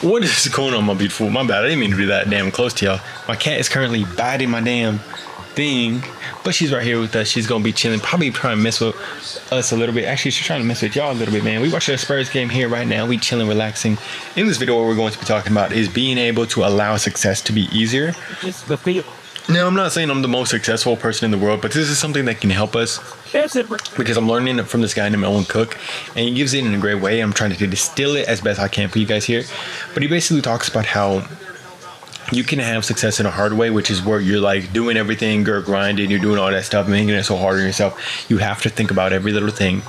What is going on, my beautiful? My bad. I didn't mean to be that damn close to y'all. My cat is currently biting my damn thing, but she's right here with us. She's gonna be chilling, probably trying to mess with us a little bit. Actually, she's trying to mess with y'all a little bit, man. We watching a Spurs game here right now. We chilling, relaxing. In this video, what we're going to be talking about is being able to allow success to be easier. Now, I'm not saying I'm the most successful person in the world, but this is something that can help us because I'm learning it from this guy named Owen Cook, and he gives it in a great way. I'm trying to distill it as best I can for you guys here, but he basically talks about how you can have success in a hard way, which is where you're like doing everything, you're grinding, you're doing all that stuff, making it so hard on yourself. You have to think about every little thing.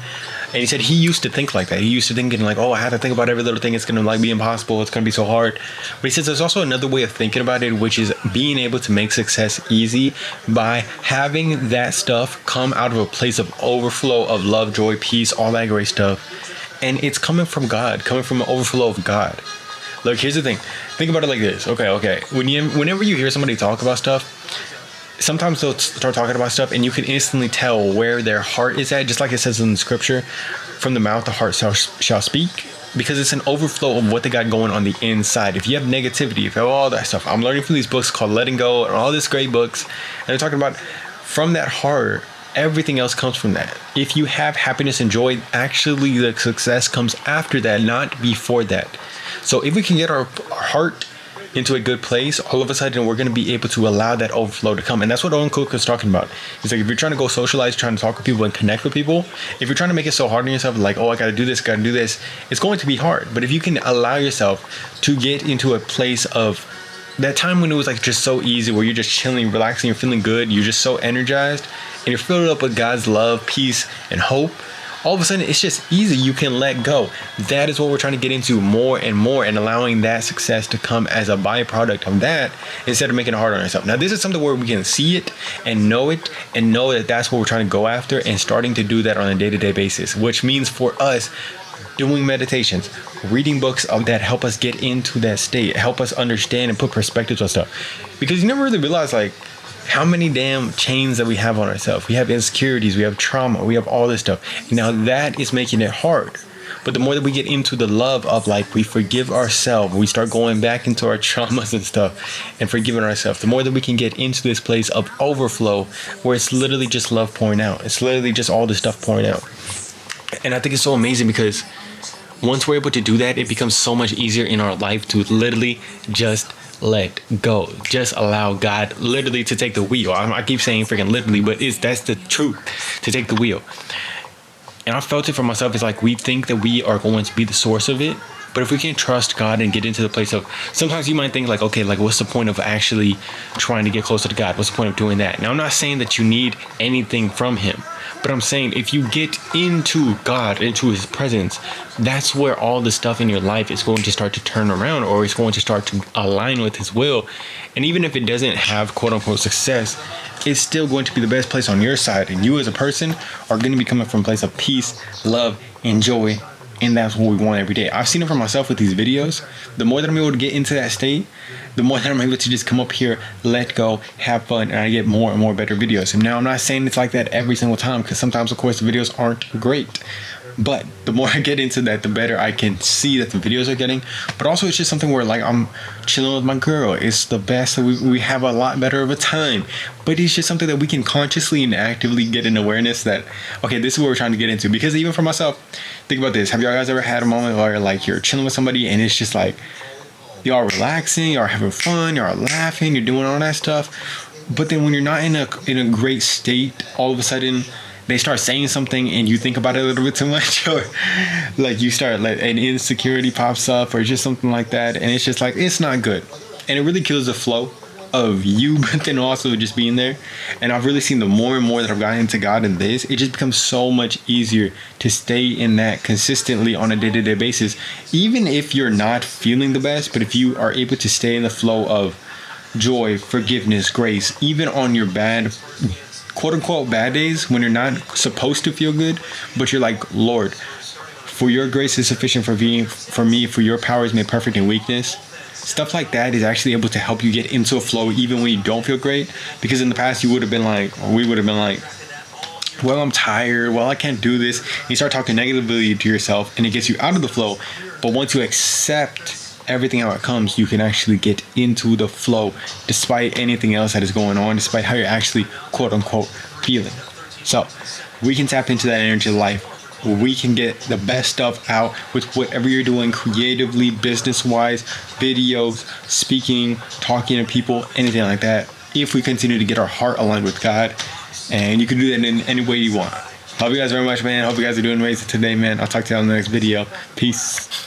And he said he used to think like that. He used to thinking like, oh, I have to think about every little thing. It's going to like be impossible. It's going to be so hard. But he says there's also another way of thinking about it, which is being able to make success easy by having that stuff come out of a place of overflow of love, joy, peace, all that great stuff. And it's coming from God, coming from an overflow of God. Look, here's the thing. Think about it like this. Okay. Whenever you hear somebody talk about stuff, sometimes they'll start talking about stuff and you can instantly tell where their heart is at, just like it says in the scripture, from the mouth the heart shall speak, because it's an overflow of what they got going on the inside. If you have negativity, if you have all that stuff, I'm learning from these books called Letting Go and all these great books, and they're talking about from that heart, everything else comes from that. If you have happiness and joy, actually the success comes after that, not before that. So if we can get our heart into a good place, all of a sudden we're going to be able to allow that overflow to come. And that's what Owen Cook is talking about. He's like, if you're trying to go socialize, trying to talk with people and connect with people, if you're trying to make it so hard on yourself, like, oh, I got to do this, it's going to be hard. But if you can allow yourself to get into a place of that time when it was like just so easy, where you're just chilling, relaxing, you're feeling good, you're just so energized, and you're filled up with God's love, peace, and hope, all of a sudden it's just easy. You can let go. That is what we're trying to get into more and more, and allowing that success to come as a byproduct of that instead of making it hard on ourselves. Now, this is something where we can see it and know that that's what we're trying to go after, and starting to do that on a day-to-day basis, which means for us doing meditations, reading books that help us get into that state, help us understand and put perspectives on stuff. Because you never really realize like how many damn chains that we have on ourselves. We have insecurities, we have trauma, we have all this stuff. Now that is making it hard. But the more that we get into the love of like, we forgive ourselves, we start going back into our traumas and stuff and forgiving ourselves, the more that we can get into this place of overflow where it's literally just love pouring out. It's literally just all this stuff pouring out. And I think it's so amazing because once we're able to do that, it becomes so much easier in our life to literally just let go. Just allow God literally to take the wheel. I keep saying freaking literally, but that's the truth, to take the wheel. And I felt it for myself. It's like we think that we are going to be the source of it. But if we can trust God and get into the place of, sometimes you might think like, okay, like what's the point of actually trying to get closer to God? What's the point of doing that? Now, I'm not saying that you need anything from him, but I'm saying if you get into God, into his presence, that's where all the stuff in your life is going to start to turn around, or it's going to start to align with his will. And even if it doesn't have quote unquote success, it's still going to be the best place on your side. And you as a person are going to be coming from a place of peace, love, and joy. And that's what we want every day. I've seen it for myself with these videos. The more that I'm able to get into that state, the more that I'm able to just come up here, let go, have fun, and I get more and more better videos. And now I'm not saying it's like that every single time, because sometimes, of course, the videos aren't great. But the more I get into that, the better I can see that the videos are getting. But also, it's just something where like I'm chilling with my girl. It's the best. We have a lot better of a time. But it's just something that we can consciously and actively get an awareness that, okay, this is what we're trying to get into. Because even for myself, think about this. Have y'all guys ever had a moment where like you're chilling with somebody and it's just like y'all relaxing, y'all having fun, y'all laughing, you're doing all that stuff. But then when you're not in a great state, all of a sudden they start saying something and you think about it a little bit too much, or like you start like an insecurity pops up or just something like that, and it's just like, it's not good. And it really kills the flow of you, but then also just being there. And I've really seen the more and more that I've gotten into God and this, it just becomes so much easier to stay in that consistently on a day-to-day basis, even if you're not feeling the best. But if you are able to stay in the flow of joy, forgiveness, grace, even on your bad, quote-unquote bad days, when you're not supposed to feel good, but you're like, Lord, for your grace is sufficient for me, for your power is made perfect in weakness. Stuff like that is actually able to help you get into a flow even when you don't feel great. Because in the past, we would have been like, well, I'm tired, well, I can't do this. And you start talking negatively to yourself and it gets you out of the flow. But once you accept everything how it comes, you can actually get into the flow despite anything else that is going on, despite how you're actually quote unquote feeling. So we can tap into that energy of life. We can get the best stuff out with whatever you're doing creatively, business wise, videos, speaking, talking to people, anything like that, if we continue to get our heart aligned with God. And you can do that in any way you want. Love you guys very much, man. Hope you guys are doing amazing today, man. I'll talk to you on the next video. Peace.